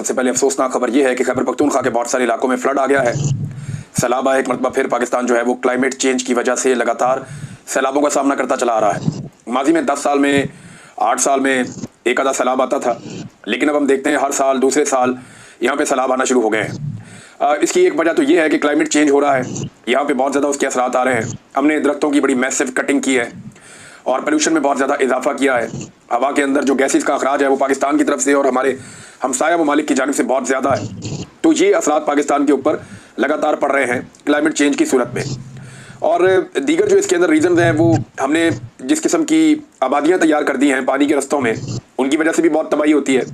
सबसे पहले अफसोसनाक खबर यह है कि खैबर पख्तूनख्वा के बहुत सारे इलाकों में फ्लड आ गया है। सैलाब आया एक मरतबा फिर पाकिस्तान जो है वो क्लाइमेट चेंज की वजह से लगातार सैलाबों का सामना करता चला आ रहा है। माजी में 10 साल में 8 साल में एक आधा सैलाब आता था, लेकिन अब हम देखते हैं हर साल दूसरे साल यहाँ पे सैलाब आना शुरू हो गए हैं। इसकी एक वजह तो ये है कि क्लाइमेट चेंज हो रहा है, यहाँ पे बहुत ज़्यादा उसके असरात आ रहे हैं। हमने दरख्तों की बड़ी मैसिव कटिंग की है और पोल्यूशन में बहुत ज़्यादा इजाफा किया है। हवा के अंदर जो गैसेस का अखराज है वो पाकिस्तान की तरफ से और हमारे हमसाया ममालिक की जानिब से बहुत ज़्यादा है। तो ये असरात पाकिस्तान के ऊपर लगातार पड़ रहे हैं क्लाइमेट चेंज की सूरत में। और दीगर जो इसके अंदर रीज़न हैं वो हमने जिस किस्म की आबादियाँ तैयार कर दी हैं पानी के रस्तों में, उनकी वजह से भी बहुत तबाही होती है।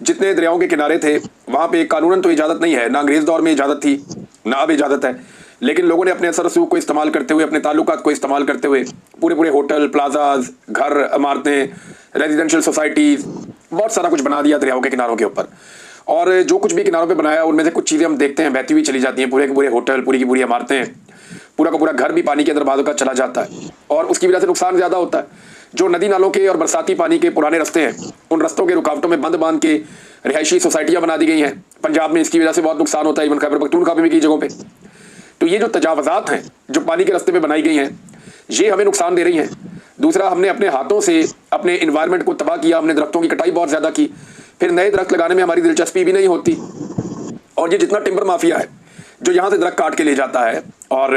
जितने दरियाओं के किनारे थे वहाँ पे कानूनन तो इजाज़त नहीं है, ना अंग्रेज़ दौर में इजाज़त थी ना अब इजाज़त है, लेकिन लोगों ने अपने असर रसूख को इस्तेमाल करते हुए, अपने ताल्लुकात को इस्तेमाल करते हुए पूरे पूरे होटल, प्लाजाज, घर, इमारतें, रेजिडेंशियल सोसाइटीज़, बहुत सारा कुछ बना दिया दरियाओं के किनारों के ऊपर। और जो कुछ भी किनारों पे बनाया उनमें से कुछ चीज़ें हम देखते हैं बहती हुई चली जाती हैं। पूरे के पूरे होटल, पूरी की पूरी इमारतें, पूरा का पूरा घर भी पानी के अंदर बाज़ औक़ात चला जाता है और उसकी वजह से नुकसान ज़्यादा होता है। जो नदी नालों के और बरसाती पानी के पुराने रस्ते हैं, उन रस्तों के रुकावटों में बंद बांध के रिहायशी सोसाइटियाँ बना दी गई हैं। पंजाब में इसकी वजह से बहुत नुकसान होता है, इवन खैबर पख्तूनख्वा में भी कई जगहों पर। तो ये जो तजावज़ात हैं जो पानी के रास्ते पे बनाई गई हैं, ये हमें नुकसान दे रही हैं। दूसरा, हमने अपने हाथों से अपने इन्वायरमेंट को तबाह किया, हमने दरख्तों की कटाई बहुत ज़्यादा की, फिर नए दरख्त लगाने में हमारी दिलचस्पी भी नहीं होती। और ये जितना टिम्बर माफिया है जो यहाँ से दरख्त काट के ले जाता है और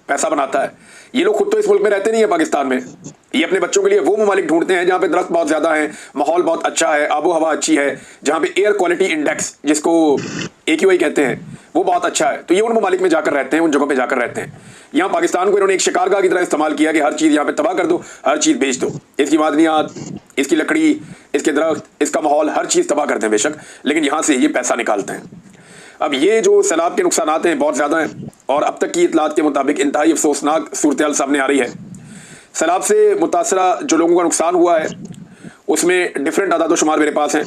पैसा बनाता है, ये लोग खुद तो इस मुल्क में रहते नहीं है पाकिस्तान में। ये अपने बच्चों के लिए वो ममालिक ढूंढते हैं जहाँ पे दरख्त बहुत ज़्यादा है, माहौल बहुत अच्छा है, आबो हवा अच्छी है, जहाँ पे एयर क्वालिटी इंडेक्स जिसको AQI कहते हैं वो बहुत अच्छा है। तो ये उन ममालिक में जाकर रहते हैं, उन जगहों पे जाकर रहते हैं। यहाँ पाकिस्तान को इन्होंने एक शिकारगाह की तरह इस्तेमाल किया कि हर चीज़ यहाँ पे तबाह कर दो, हर चीज़ बेच दो। इसकी मादनियात, इसकी लकड़ी, इसके दरख्त, इसका माहौल, हर चीज़ तबाह करते हैं बेशक, लेकिन यहाँ से ये पैसा निकालते हैं। अब ये जो सैलाब के नुकसानात हैं बहुत ज़्यादा हैं और अब तक की इतलात के मुताबिक इंतहाई अफसोसनाक सूरत सामने आ रही है। सैलाब से मुतासरा जो लोगों का नुकसान हुआ है उसमें डिफरेंट आदाद शुमार मेरे पास हैं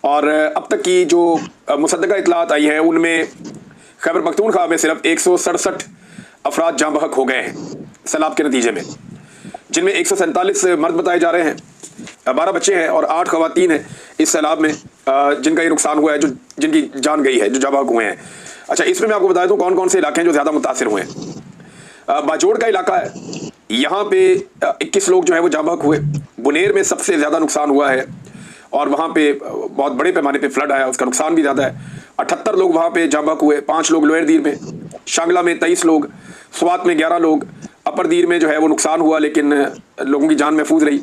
और अब तक की जो मुसद्दका इतलात आई है उनमें खैबर पख्तूनख्वा में सिर्फ 167 अफराद जाँ बहक हो गए हैं सैलाब के नतीजे में, जिनमें 147 मर्द बताए जा रहे हैं, 12 बच्चे हैं और 8 ख़वातीन हैं इस सैलाब में जिनका ये नुकसान हुआ है, जो जिनकी जान गई है, जो जाँ बहक हुए हैं। अच्छा, इसमें मैं आपको बता दूं कौन कौन से इलाके हैं जो ज़्यादा मुतासिर हुए हैं। बाजोड़ का इलाका है, यहाँ पे 21 लोग जो है वो जाँ बहक हुए। बुनेर में सबसे ज़्यादा नुकसान हुआ है और वहाँ पे बहुत बड़े पैमाने पे फ्लड आया, उसका नुकसान भी ज़्यादा है। 78 लोग वहाँ पे जाँ बहक हुए, 5 लोग लोअर दीर में, शांगला में 23 लोग, स्वात में 11 लोग, अपर दीर में जो है वो नुकसान हुआ लेकिन लोगों की जान महफूज रही।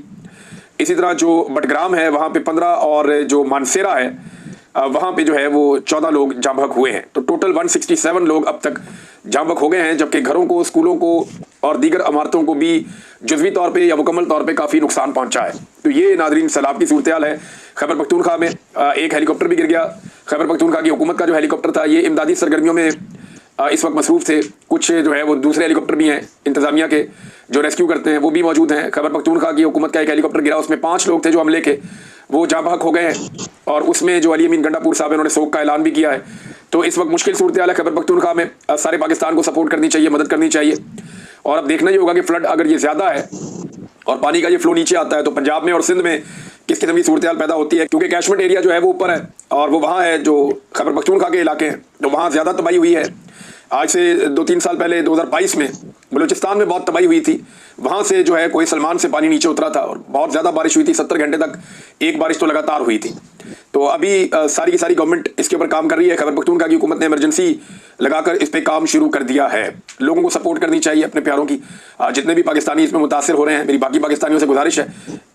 इसी तरह जो बटग्राम है वहाँ पे 15 और जो मानसेरा है वहाँ पे जो है वो 14 लोग जाँ बहक हुए हैं। तो टोटल 167 लोग अब तक जाँ बहक हो गए हैं, जबकि घरों को, स्कूलों को और दीगर इमारतों को भी जुज़वी तौर पे या मुकम्मल तौर पे काफ़ी नुकसान पहुँचा है। तो ये नाज़रीन सैलाब की सूरत हाल है। खैबर पख्तूनख्वा में एक हेलीकॉप्टर भी गिर गया। खैबर पख्तूनख्वा की हुकूमत का जो हेलीकॉप्टर था ये इमदादी सरगर्मियों में इस वक्त मसरूफ़ थे। कुछ जो है वो दूसरे हेलीकॉप्टर भी हैं इंतज़ामिया के जो रेस्क्यू करते हैं, वो भी मौजूद हैं। खैबर पख्तूनख्वा की हुकूमत का एक हेलीकॉप्टर गिरा, उसमें 5 लोग थे जो हमले के, वो जाँ बहक हो गए हैं और उसमें जो अली अमीन गंडापुर साहब इन्होंने शोक का ऐलान भी किया है। तो इस वक्त मुश्किल सूरत हाल है खैबर पख्तूनख्वा में। सारे पाकिस्तान को सपोर्ट करनी चाहिए, मदद करनी चाहिए। और अब देखना ही होगा कि फ्लड अगर ये ज़्यादा है और पानी का ये फ्लो नीचे आता है तो पंजाब में और सिंध में किस किस्म की सूरत हाल पैदा होती है, क्योंकि कैशमेंट एरिया जो है वो ऊपर है और वो वहाँ है जो खैबर पख्तूनख्वा के इलाके हैं, तो वहाँ ज़्यादा तबाही हुई है। आज से 2-3 साल पहले 2022 में बलूचिस्तान में बहुत तबाही हुई थी, वहाँ से जो है कोई सलमान से पानी नीचे उतरा था और बहुत ज़्यादा बारिश हुई थी, 70 घंटे तक एक बारिश तो लगातार हुई थी। तो अभी सारी की सारी गवर्नमेंट इसके ऊपर काम कर रही है। खैबर पख्तूनख्वा की हुकूमत ने इमरजेंसी लगाकर इस पर काम शुरू कर दिया है। लोगों को सपोर्ट करनी चाहिए अपने प्यारों की। जितने भी पाकिस्तानी इसमें मुतासिर हो रहे हैं, मेरी बाकी पाकिस्तानियों से गुजारिश है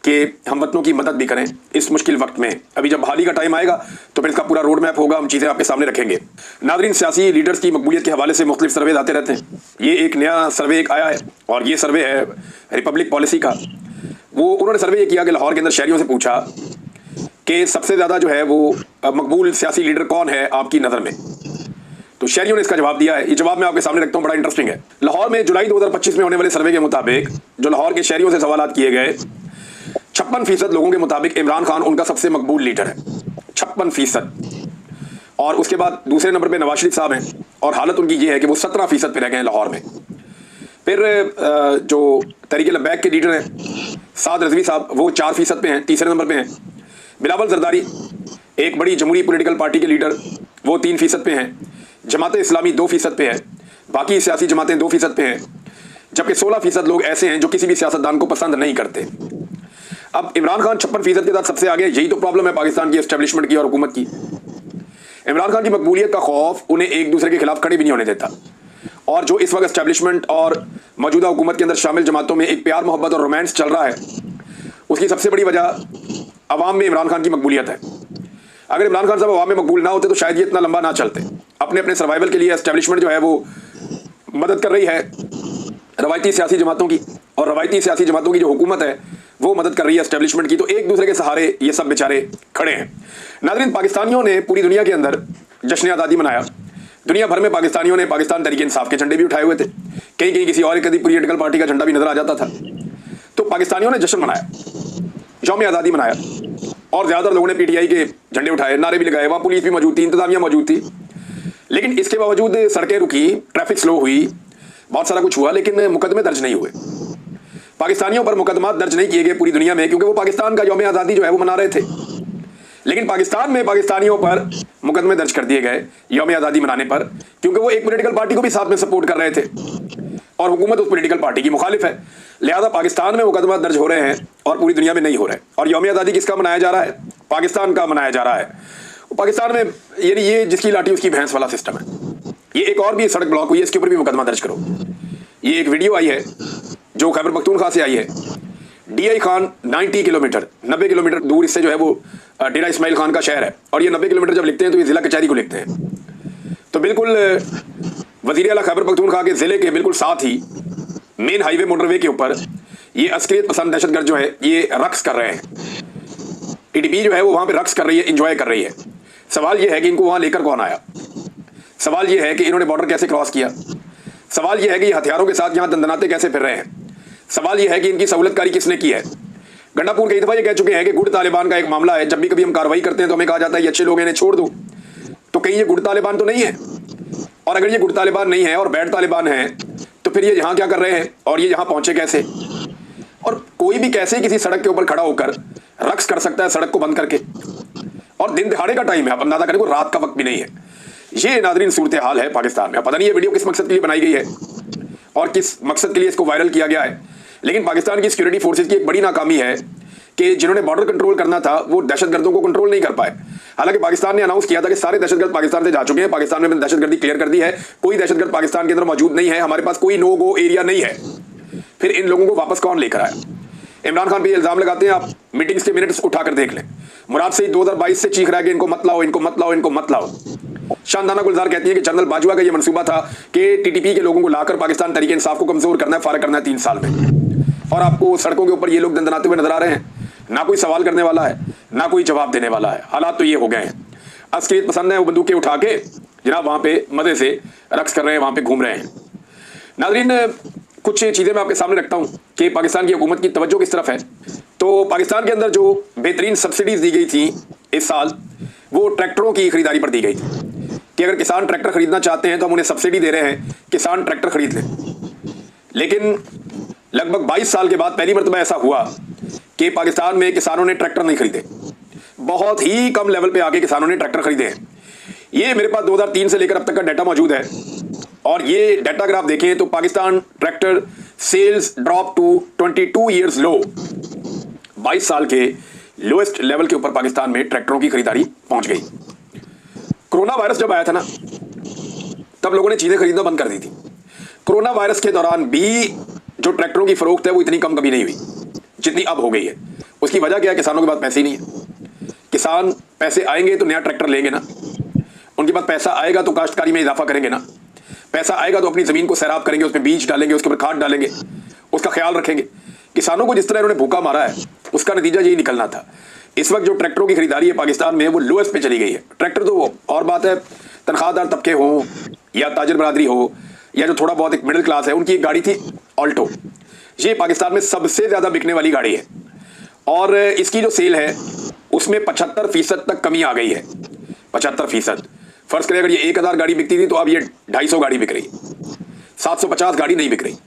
कि हम वतनों की मदद भी करें इस मुश्किल वक्त में। अभी जब बहाली का टाइम आएगा तो फिर इसका पूरा रोड मैप होगा, हम चीज़ें आपके सामने रखेंगे। नाज़रीन, सियासी लीडर्स की मकबूलियत के हवाले से मुख्तलिफ सर्वे आते रहते हैं। ये एक नया सर्वे एक आया है और ये सर्वे है रिपब्लिक पॉलिसी का। वो उन्होंने सर्वे ये किया कि लाहौर के अंदर शहरियों से पूछा कि सबसे ज़्यादा जो है वो मकबूल सियासी लीडर कौन है आपकी नज़र में। तो शहरियों ने इसका जवाब दिया है। ये जवाब मैं आपके सामने रखता हूँ, बड़ा इंटरेस्टिंग है। लाहौर में जुलाई 2025 में होने वाले सर्वे के मुताबिक जो लाहौर के शहरियों से सवालात किए गए, 56% लोगों के मुताबिक इमरान खान उनका सबसे मकबूल लीडर है, 56%। और उसके बाद दूसरे नंबर पे नवाज शरीफ साहब हैं और हालत उनकी ये है कि वो 17% पे रह गए हैं लाहौर में। फिर जो तहरीक लब्बैक के लीडर हैं साद रज़वी साहब, वो 4% पे हैं, तीसरे नंबर पे हैं। बिलावल जरदारी एक बड़ी जमहूरी पॉलिटिकल पार्टी के लीडर वो 3% पे हैं, जमात इस्लामी 2% पे है, बाकी सियासी जमातें 2% पे हैं, जबकि 16% लोग ऐसे हैं जो किसी भी सियासतदान को पसंद नहीं करते। अब इमरान खान 56% के साथ सबसे आगे। यही तो प्रॉब्लम है पाकिस्तान की एस्टेब्लिशमेंट की और हुकूमत की। इमरान खान की मकबूलियत का खौफ उन्हें एक दूसरे के खिलाफ खड़े भी नहीं होने देता, और जो इस वक्त एस्टेब्लिशमेंट और मौजूदा हुकूमत के अंदर शामिल जमातों में एक प्यार मोहब्बत और रोमांस चल रहा है, उसकी सबसे बड़ी वजह अवाम में इमरान खान की मकबूलियत है। अगर इमरान खान साहब अवाम में मकबूल ना होते तो शायद ये इतना लंबा ना चलते। अपने अपने सर्वाइवल के लिए एस्टेब्लिशमेंट जो है वो मदद कर रही है रवायती सियासी जमातों की, और रवायती सियासी जमातों की जो हुकूमत है वो मदद कर रही है एस्टेब्लिशमेंट की, तो एक दूसरे के सहारे ये सब बेचारे खड़े हैं। नाज़रीन, पाकिस्तानियों ने पूरी दुनिया के अंदर जश्न आज़ादी मनाया। दुनिया भर में पाकिस्तानियों ने पाकिस्तान तहरीक इंसाफ के झंडे भी उठाए हुए थे, कहीं कहीं किसी और एक पॉलिटिकल पार्टी का झंडा भी नजर आ जाता था। तो पाकिस्तानियों ने जश्न मनाया, यौम आज़ादी मनाया, और ज़्यादातर लोगों ने पीटीआई के झंडे उठाए, नारे भी लगाए, वहाँ पुलिस भी मौजूद थी, इंतजामिया मौजूद थी। लेकिन इसके बावजूद सड़कें रुकी, ट्रैफिक स्लो हुई, बहुत सारा कुछ हुआ, लेकिन मुकदमे दर्ज नहीं हुए। पाकिस्तानियों पर मुकदमा दर्ज नहीं किए गए पूरी दुनिया में, क्योंकि वो पाकिस्तान का यौम आज़ादी जो है वो मना रहे थे। लेकिन पाकिस्तान में पाकिस्तानियों पर मुकदमे दर्ज कर दिए गए यौम आज़ादी मनाने पर, क्योंकि वो एक पॉलिटिकल पार्टी को भी साथ में सपोर्ट कर रहे थे और हुकूमत उस पॉलिटिकल पार्टी की मुखालिफ है। लिहाजा पाकिस्तान में मुकदमा दर्ज हो रहे हैं और पूरी दुनिया में नहीं हो रहे। और यौम आज़ादी किसका मनाया जा रहा है? पाकिस्तान का मनाया जा रहा है। पाकिस्तान में यानी ये जिसकी लाठी उसकी भैंस वाला सिस्टम है। ये एक और भी सड़क ब्लॉक हुई है, इसके ऊपर भी मुकदमा दर्ज करो। ये एक वीडियो आई है जो खैबर पख्तूनख्वा से आई है। डीआई खान 90 किलोमीटर दूर इससे जो है वो डेरा इस्माइल खान का शहर है, और ये 90 किलोमीटर जब लिखते हैं तो ये जिला कचहरी को लिखते हैं। तो बिल्कुल वजीर आला खैबर पख्तूनख्वा के जिले के बिल्कुल साथ ही मेन हाईवे मोटरवे के ऊपर ये अस्करियत पसंद दहशतगर्द जो है ये रक्स कर रहे हैं। टीडीपी जो है वो वहां पे रक्स कर रही है, इंजॉय कर रही है। सवाल ये है कि इनको वहां लेकर कौन आया? सवाल ये है कि इन्होंने बॉर्डर कैसे क्रॉस किया? सवाल ये है कि हथियारों के साथ यहां दंदनाते कैसे फिर रहे हैं? सवाल ये है कि इनकी सहूलतकारी किसने की है? गंडापुर कई दफा ये कह चुके हैं कि गुड़ तालिबान का एक मामला है, जब भी कभी हम कार्रवाई करते हैं तो हमें कहा जाता है ये अच्छे लोग हैं, इन्हें छोड़ दो। तो कहीं ये गुड़ तालिबान तो नहीं है? और अगर ये गुड़ तालिबान नहीं है और बैड तालिबान है तो फिर ये यहाँ क्या कर रहे हैं और ये यहाँ पहुंचे कैसे? और कोई भी कैसे किसी सड़क के ऊपर खड़ा होकर रक्स कर सकता है सड़क को बंद करके? और दिन दिहाड़े का टाइम है, आप अंदाजा करें, को रात का वक्त भी नहीं है। ये नाज़रीन सूरत हाल है पाकिस्तान में। पता नहीं ये वीडियो किस मकसद के लिए बनाई गई है और किस मकसद के लिए इसको वायरल किया गया है, लेकिन पाकिस्तान की सिक्योरिटी फोर्सेज की एक बड़ी नाकामी है कि जिन्होंने बॉर्डर कंट्रोल करना था वो दहशतगर्दों को कंट्रोल नहीं कर पाए। हालांकि पाकिस्तान ने अनाउंस किया था कि सारे दहशतगर्द पाकिस्तान से जा चुके हैं, पाकिस्तान में दहशतगर्दी क्लियर कर दी है, कोई दहशतगर्द पाकिस्तान के अंदर मौजूद नहीं है, हमारे पास कोई नो गो एरिया नहीं है। फिर इन लोगों को वापस कौन लेकर आया? इमरान खान पे इल्जाम लगाते हैं, आप मीटिंग्स के मिनट्स उठाकर देख लें। मुराद से 2022 से चीख रहा है कि इनको मत लाओ, इनको मत लाओ, इनको मत लाओ। शानदाना गुलजार कहती है कि जनरल बाजवा का यह मंसूबा था कि टीटीपी के लोगों को लाकर पाकिस्तान तहरीक इंसाफ को कमजोर करना है, फारग करना है 3 साल में। और आपको सड़कों के ऊपर ये लोग दंदनाते हुए नजर आ रहे हैं, ना कोई सवाल करने वाला है ना कोई जवाब देने वाला है। हालात तो ये हो गए हैं। अस्करियत पसंद है वो बंदूकें उठा के जनाब वहां पे मजे से रक्स कर रहे हैं, वहां पे घूम रहे हैं। नाज़रीन, कुछ चीज़ें मैं आपके सामने रखता हूं कि पाकिस्तान की हुकूमत की तवज्जो किस तरफ है। तो पाकिस्तान के अंदर जो बेहतरीन सब्सिडीज दी गई थी इस साल, वो ट्रैक्टरों की खरीदारी पर दी गई थी कि अगर किसान ट्रैक्टर खरीदना चाहते हैं तो हम उन्हें सब्सिडी दे रहे हैं, किसान ट्रैक्टर खरीद लें। लेकिन लगभग 22 साल के बाद पहली मरतबा ऐसा हुआ कि पाकिस्तान में किसानों ने ट्रैक्टर नहीं खरीदे। बहुत ही कम लेवल पे आके किसानों ने ट्रैक्टर खरीदे हैं। ये मेरे पास 2003 से लेकर अब तक का डाटा मौजूद है, और ये डाटा अगर आप देखें तो Pakistan tractor sales drop to 22 years low. 22 साल के लोएस्ट लेवल के ऊपर पाकिस्तान में ट्रैक्टरों की खरीदारी पहुंच गई। कोरोना वायरस जब आया था ना, तब लोगों ने चीजें खरीदना बंद कर दी थी। कोरोना वायरस के दौरान भी जो ट्रैक्टरों की फरोख्त है वो इतनी कम कभी नहीं हुई जितनी अब हो गई है। उसकी वजह क्या है? किसानों के पास पैसे ही नहीं है। किसान पैसे आएंगे तो नया ट्रैक्टर लेंगे ना, उनके पास पैसा आएगा तो काश्तकारी में इजाफा करेंगे ना, पैसा आएगा तो अपनी जमीन को सैराब करेंगे, उसमें बीज डालेंगे, उसके ऊपर खाद डालेंगे, उसका ख्याल रखेंगे। किसानों को जिस तरह इन्होंने भूखा मारा है उसका नतीजा यही निकलना था। इस वक्त जो ट्रैक्टरों की खरीदारी है पाकिस्तान में वो लोएस्ट पे चली गई है। ट्रैक्टर तो वो और बात है, तनख्वाहदार तबके हो या ताजर बरादरी हो या जो थोड़ा बहुत एक मिडिल क्लास है, उनकी एक गाड़ी थी ऑल्टो। ये पाकिस्तान में सबसे ज्यादा बिकने वाली गाड़ी है, और इसकी जो सेल है उसमें 75% तक कमी आ गई है। 75%। फर्ज करें अगर ये 1000 गाड़ी बिकती थी तो अब ये 250 गाड़ी बिक रही, 750 गाड़ी नहीं बिक रही।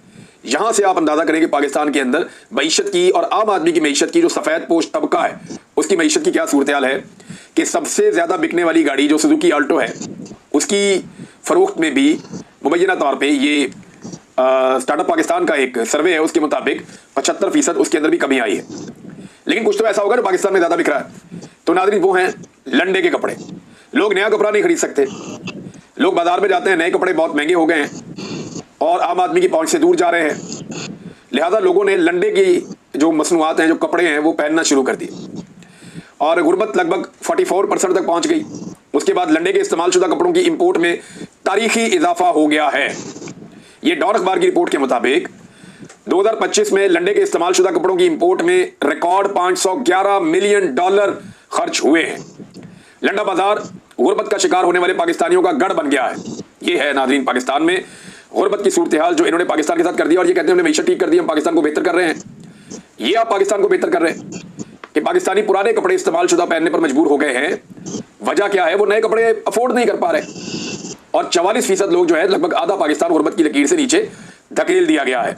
यहां से आप अंदाजा करें कि पाकिस्तान के अंदर मईशत की और आम आदमी की मईशत की, जो सफेद पोश तबका है उसकी मईशत की क्या सूरत हाल है। कि सबसे ज्यादा बिकने वाली गाड़ी जो सुजुकी ऑल्टो है उसकी फरोख्त में भी मुबैना तौर पे ये स्टार्टअप पाकिस्तान का एक सर्वे है, उसके मुताबिक 75% उसके अंदर भी कमी आई है। लेकिन कुछ तो ऐसा होगा जो पाकिस्तान में ज्यादा बिक रहा है। तो नाज़रीन, वो हैं लंडे के कपड़े। लोग नया कपड़ा नहीं खरीद सकते, लोग बाजार में जाते हैं, नए कपड़े बहुत महंगे हो गए हैं और आम आदमी की पहुंच से दूर जा रहे हैं। लिहाजा लोगों ने लंडे की जो मसनूआत हैं, जो कपड़े हैं, वो पहनना शुरू कर दिए और गुर्बत लगभग 44% तक पहुंच गई। उसके बाद लंडे के इस्तेमाल शुदा कपड़ों की इंपोर्ट में तारीखी इजाफा हो गया है। ये डॉन अखबार की रिपोर्ट के मुताबिक 2025 में लंडे के इस्तेमाल शुदा कपड़ों की इंपोर्ट में रिकॉर्ड $511 मिलियन खर्च हुए हैं। लंडा बाजार गुर्बत का शिकार होने वाले पाकिस्तानियों का गढ़ बन गया है। ये है नाज़रीन पाकिस्तान में गुर्बत की सूरत हाल जो इन्होंने पाकिस्तान के साथ कर दिया और ये कहते हैं हमने मईशत ठीक कर दी, हम पाकिस्तान को बेहतर कर रहे हैं। ये आप पाकिस्तान को बेहतर कर रहे हैं कि पाकिस्तानी पुराने कपड़े इस्तेमाल शुदा पहनने पर मजबूर हो गए हैं। वजह क्या है? वो नए कपड़े अफोर्ड नहीं कर पा रहे और 44% लोग जो है, लगभग आधा पाकिस्तान गुर्बत की लकीर से नीचे धकेल दिया गया है।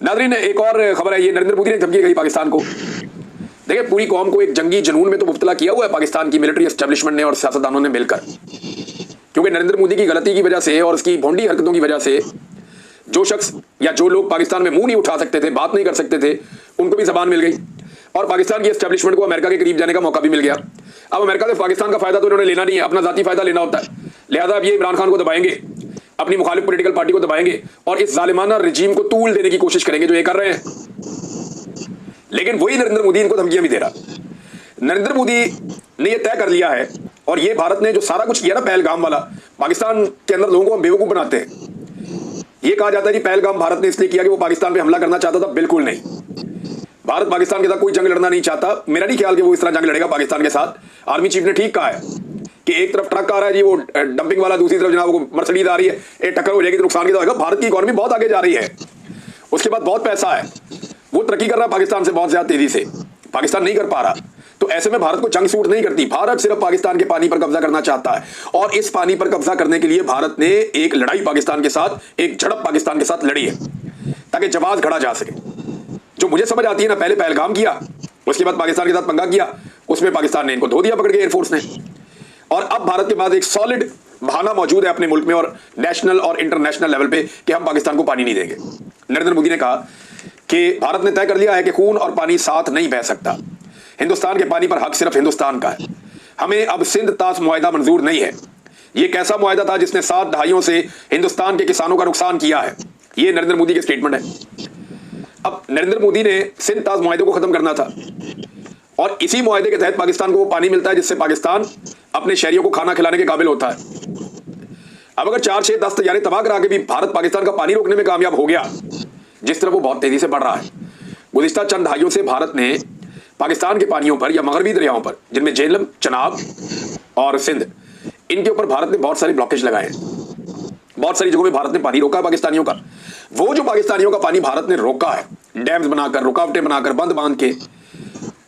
नाज़रीन, एक और खबर है, ये नरेंद्र मोदी ने धमकी दी पाकिस्तान को। देखिए, पूरी कौम को एक जंगी जुनून में तो मुब्तला किया हुआ है पाकिस्तान की मिलिट्री एस्टेब्लिशमेंट ने और सियासतदानों ने मिलकर, क्योंकि नरेंद्र मोदी की गलती की वजह से और उसकी भोंडी हरकतों की वजह से जो शख्स या जो लोग पाकिस्तान में मुंह नहीं उठा सकते थे, बात नहीं कर सकते थे, उनको भी जबान मिल गई और पाकिस्तान की एस्टेब्लिशमेंट को अमेरिका के करीब जाने का मौका भी मिल गया। अब अमेरिका से पाकिस्तान का फायदा तो इन्होंने लेना नहीं है, अपना जाती फायदा लेना होता है। लिहाजा अब ये इमरान खान को दबाएंगे, अपनी मुखालिफ पॉलिटिकल पार्टी को दबाएंगे और इस जालिमाना रजीम को तूल देने की कोशिश करेंगे जो ये कर रहे हैं। लेकिन वही नरेंद्र मोदी इनको धमकियां भी दे रहा। नरेंद्र मोदी ने यह तय कर लिया है और ये भारत ने जो सारा कुछ किया ना पहलगाम वाला, पाकिस्तान के अंदर लोगों को हम बेवकूफ बनाते हैं। ये कहा जाता है कि पहलगाम भारत ने इसलिए किया कि वो पाकिस्तान पे हमला करना चाहता था। बिल्कुल नहीं, भारत पाकिस्तान के साथ कोई जंग लड़ना नहीं चाहता। मेरा नहीं ख्याल कि वो इस तरह जंग लड़ेगा पाकिस्तान के साथ। आर्मी चीफ ने ठीक कहा है कि एक तरफ ट्रक आ रहा है जी, वो डंपिंग वाला, दूसरी तरफ जनाब वो मर्सिडीज आ रही है, एक टक्कर हो जाएगी तो नुकसान कितना होगा। भारत की इकॉनमी बहुत आगे जा रही है, उसके बाद बहुत पैसा है, वो तरक्की कर रहा है पाकिस्तान से बहुत ज्यादा तेजी से, पाकिस्तान नहीं कर पा रहा। तो ऐसे में भारत को जंग सूट नहीं करती। भारत सिर्फ पाकिस्तान के पानी पर कब्जा करना चाहता है और इस पानी पर कब्जा करने के लिए भारत ने एक लड़ाई पाकिस्तान के साथ, एक झड़प पाकिस्तान के साथ लड़ी है ताकि जवाब घड़ा जा सके। जो मुझे समझ आती है ना, पहले पहलगाम किया, उसके बाद पाकिस्तान के साथ पंगा किया, उसमें पाकिस्तान ने इनको धो दिया पकड़ के एयरफोर्स ने। और अब भारत के पास एक सॉलिड बहाना मौजूद है अपने मुल्क में और नेशनल और इंटरनेशनल लेवल पे कि हम पाकिस्तान को पानी नहीं देंगे। नरेंद्र मोदी ने कहा कि भारत ने तय कर लिया है कि खून और पानी साथ नहीं बह सकता। हिंदुस्तान के पानी पर हक सिर्फ हिंदुस्तान का है। हमें अब सिंध तास मुआहिदा मंजूर नहीं है। यह कैसा मुआहिदा था जिसने 7 दहाइयों से हिंदुस्तान के किसानों का नुकसान किया है। यह नरेंद्र मोदी के स्टेटमेंट है। अब नरेंद्र मोदी ने सिंध तास मुआहिदे को खत्म करना था और इसी मुआहिदे के तहत पाकिस्तान को वो पानी मिलता है जिससे पाकिस्तान अपने शहरियों को खाना खिलाने के काबिल होता है। अब अगर 4, 6, 10 तैयारी तबाह करा के भी भारत पाकिस्तान का पानी रोकने में कामयाब हो गया, जिस तरह वो बहुत तेजी से बढ़ रहा है, गुज़िश्ता चंद दहाइयों से भारत ने पाकिस्तान के पानियों पर या मगरबी दरियाओं पर, जिनमें झेलम, चनाब और सिंध, इनके ऊपर भारत ने बहुत सारी ब्लॉकेज लगाए हैं। बहुत सारी जगहों में भारत ने पानी रोका है पाकिस्तानियों का। वो जो पाकिस्तानियों का पानी भारत ने रोका है, डैम्स बनाकर, रुकावटें बनाकर, बंद बांध के,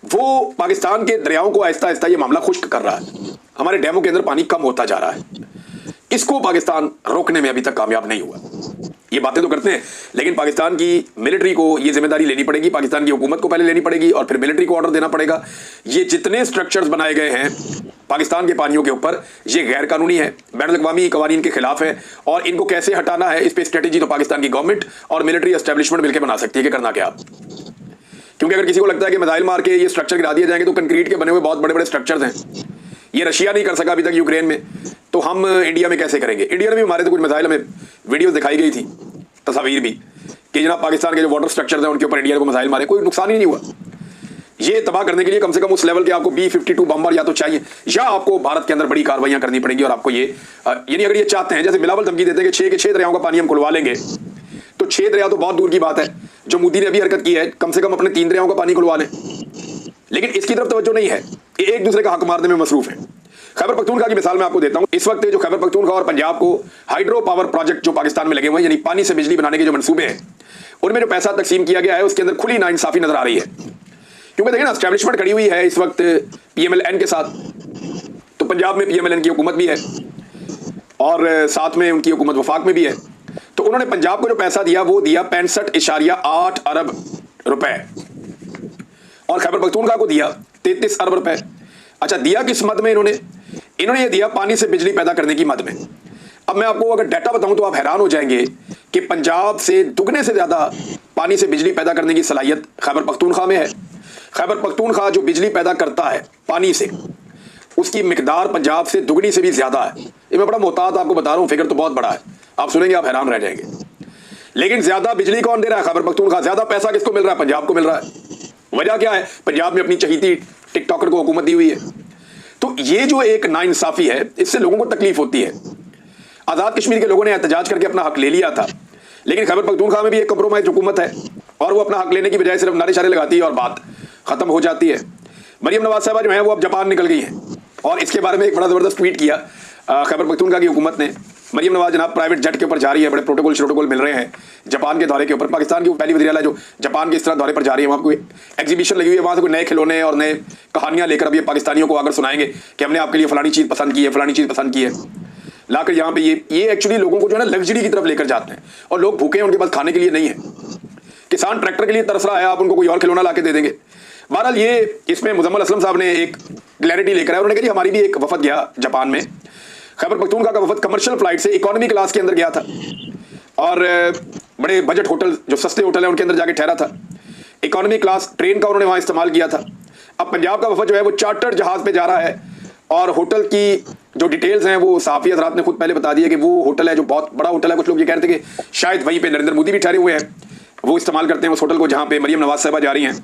वो पाकिस्तान के दरियाओं को आहिस्ता आहिस्ता ये मामला खुश्क कर रहा है। हमारे डैमों के अंदर पानी कम होता जा रहा है। इसको पाकिस्तान रोकने में अभी तक कामयाब नहीं हुआ। ये बातें तो करते हैं, लेकिन पाकिस्तान की मिलिट्री को ये जिम्मेदारी लेनी पड़ेगी, पाकिस्तान की हुकूमत को पहले लेनी पड़ेगी और फिर मिलिट्री को ऑर्डर देना पड़ेगा। ये जितने स्ट्रक्चर्स बनाए गए हैं पाकिस्तान के पानियों के ऊपर, ये गैर कानूनी है, बैनुल-अक़वामी कवानीन के खिलाफ है और इनको कैसे हटाना है, इस पर स्ट्रेटेजी तो पाकिस्तान की गवर्नमेंट और मिलिट्री एस्टेब्लिशमेंट मिलकर बना सकती है कि करना क्या। क्योंकि अगर किसी को लगता है कि मिसाइल मार के ये स्ट्रक्चर गिरा दिए जाएंगे, तो कंक्रीट के बने हुए बहुत बड़े बड़े स्ट्रक्चर्स हैं, ये रशिया नहीं कर सका अभी तक यूक्रेन में, तो हम इंडिया में कैसे करेंगे। इंडिया में भी हमारे तो कुछ मिसाइल, हमें वीडियोस दिखाई गई थी, तस्वीर भी, कि जनाब पाकिस्तान के जो वाटर स्ट्रक्चर्स हैं उनके ऊपर इंडिया को मिसाइल मारे, कोई नुकसान ही नहीं हुआ। ये तबाह करने के लिए कम से कम उस लेवल के आपको B-52 बम्बर या तो चाहिए, या आपको भारत के अंदर बड़ी कार्रवाइयां करनी पड़ेंगी। और आपको ये यानी अगर ये चाहते हैं, जैसे बिलावल धमकी देते हैं कि 6 के 6 दरियाओं का पानी हम खुलवा लेंगे, तो 6 दरिया तो बहुत दूर की बात है। जो मोदी ने अभी हरकत की है, कम से कम अपने 3 दरियाओं का पानी खुलवा लें, लेकिन इसकी तरफ तवज्जो नहीं है। ये एक दूसरे का हक मारने में मसरूफ है। खैबर पख्तूनख्वा की मिसाल मैं आपको देता हूं। इस वक्त जो खैबर पख्तूनख्वा और पंजाब को हाइड्रो पावर प्रोजेक्ट जो पाकिस्तान में लगे हुए हैं, यानी पानी से बिजली बनाने के जो मंसूबे हैं, उनमें जो पैसा तकसीम किया गया है, उसके अंदर खुली नाइंसाफी नजर आ रही है। क्योंकि देखिए ना, एस्टेब्लिशमेंट खड़ी हुई है इस वक्त PMLN के साथ, तो पंजाब में PMLN की हुकूमत भी है और साथ में उनकी हुकूमत वफाक में भी है। तो उन्होंने पंजाब को जो पैसा दिया, वो दिया 65.8 अरब रुपए और खैबर पख्तूनख्वा को दिया 33 अरब रुपए। अच्छा, दिया किस मद में इन्होंने ये दिया पानी से बिजली पैदा करने की मद में। अब मैं आपको अगर डाटा बताऊं तो आप हैरान हो जाएंगे कि पंजाब से दुगने से ज्यादा पानी से बिजली पैदा करने की सलाहियत खैबर पख्तूनख्वा में है। खैबर पख्तूनख्वा जो बिजली पैदा करता है पानी से, उसकी मिकदार पंजाब से दुगनी से भी ज्यादा है। ये मैं बड़ा मोहतात आपको बता रहा हूं, फिगर तो बहुत बड़ा है, आप सुनेंगे आप हैरान रह जाएंगे। लेकिन ज्यादा बिजली कौन दे रहा है? खैबर पख्तूनख्वा। ज्यादा पैसा किसको मिल रहा है? पंजाब को मिल रहा है। वजह क्या है? पंजाब ने अपनी चहीती टिकटॉकर को हुकूमत दी हुई है। तो ये जो एक नाइंसाफी है, इससे लोगों को तकलीफ होती है। आजाद कश्मीर के लोगों ने एहतजाज करके अपना हक ले लिया था, लेकिन खैबर पख्तूनख्वा में भी एक कंप्रोमाइज हुकूमत है और वो अपना हक लेने की बजाय सिर्फ नारे शारे लगाती है और बात खत्म हो जाती है। मरियम नवाज साहबा जो है वो अब जापान निकल गई हैं और इसके बारे में एक बड़ा जबरदस्त ट्वीट किया खैबर पख्तूनख्वा की हुकूमत ने। मरियम नवाज जनाब प्राइवेट जेट के ऊपर जा रही है, बड़े प्रोटोकॉल मिल रहे हैं जापान के दौरे के ऊपर। पाकिस्तान की पहली वज़ीर आला जो जापान के इस तरह दौरे पर जा रही है, वहाँ कोई एग्जीबिशन लगी हुई है, वहाँ से कोई नए खिलौने और नए कहानियाँ लेकर अब ये पाकिस्तानियों को आकर सुनाएंगे कि हमने आपके लिए फलानी चीज़ पसंद की है, फलानी चीज़ पसंद की है। लाकर यहाँ पे ये एक्चुअली लोगों को जो है ना लग्जरी की तरफ लेकर जाते हैं और लोग भूखे हैं, उनके पास खाने के लिए नहीं है। किसान ट्रैक्टर के लिए तरस रहा है, आप उनको कोई और खिलौना लाके दे देंगे। बहरहाल ये इसमें मुजम्मल असलम साहब ने एक क्लैरिटी लेकर आए। उन्होंने कहा हमारी भी एक वफद गया जापान में। खैबर पख्तूनख्वा का वफद कमर्शियल फ्लाइट से इकोनॉमी क्लास के अंदर गया था और बड़े बजट होटल, जो सस्ते होटल है, उनके अंदर जाके ठहरा था। इकोनॉमी क्लास ट्रेन का उन्होंने वहाँ इस्तेमाल किया था। अब पंजाब का वफद जो है वो चार्टर्ड जहाज पे जा रहा है और होटल की जो डिटेल्स हैं वो सहाफ़ी हज़रात ने खुद पहले बता दिया कि वो होटल है जो बहुत बड़ा होटल है। कुछ लोग ये कह रहे थे कि शायद वहीं पे नरेंद्र मोदी भी ठहरे हुए हैं, वो इस्तेमाल करते हैं उस होटल को जहाँ पे मरियम नवाज साहबा जा रही हैं।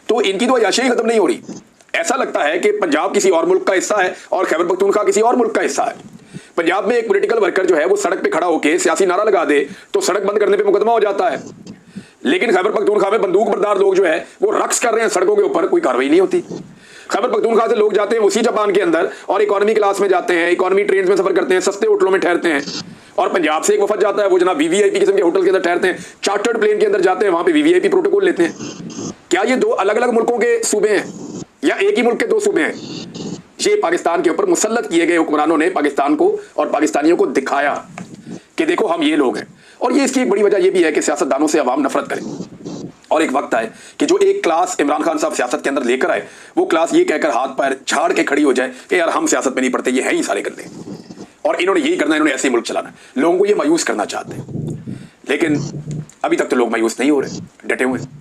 तो इनकी तो अयाशी खत्म नहीं हो रही। ऐसा लगता है कि पंजाब किसी और मुल्क का हिस्सा है और खैबर पख्तूनख्वा किसी और मुल्क का हिस्सा है। पंजाब में एक पॉलिटिकल वर्कर जो है वो सड़क पे खड़ा होकर सियासी नारा लगा दे तो सड़क बंद करने पे मुकदमा हो जाता है, लेकिन खैबर पख्तूनख्वा में बंदूक बरदार लोग जो है वो रक्स कर रहे हैं सड़कों के ऊपर, कोई कार्रवाई नहीं होती। खैबर पख्तूनख्वा से लोग जाते हैं उसी जापान के अंदर और इकोनॉमी क्लास में जाते हैं, इकोनॉमी ट्रेन में सफर करते हैं, सस्ते होटलों में ठहरते हैं। और पंजाब से एक वफद जाता है, वो जनाब वीवीआईपी किस्म के होटल के अंदर ठहरते हैं, चार्टर्ड प्लेन के अंदर जाते हैं, वहां पे वीवीआईपी प्रोटोकॉल लेते हैं। क्या ये दो अलग अलग मुल्कों के सूबे हैं या एक ही मुल्क के दो सूबे हैं? ये पाकिस्तान के ऊपर मुसल्लत किए गए हुक्मरानों ने पाकिस्तान को और पाकिस्तानियों को दिखाया कि देखो हम ये लोग हैं। और ये इसकी एक बड़ी वजह ये भी है कि सियासतदानों से अवाम नफरत करें और एक वक्त आए कि जो एक क्लास इमरान खान साहब सियासत के अंदर लेकर आए, वो क्लास ये कहकर हाथ पैर झाड़ के खड़ी हो जाए कि यार हम सियासत में नहीं पढ़ते, ये है ही सारे गंदे और इन्होंने यही करना, इन्होंने ऐसे ही मुल्क चलाना। लोगों को ये मायूस करना चाहते हैं, लेकिन अभी तक तो लोग मायूस नहीं हो रहे, डटे हुए हैं।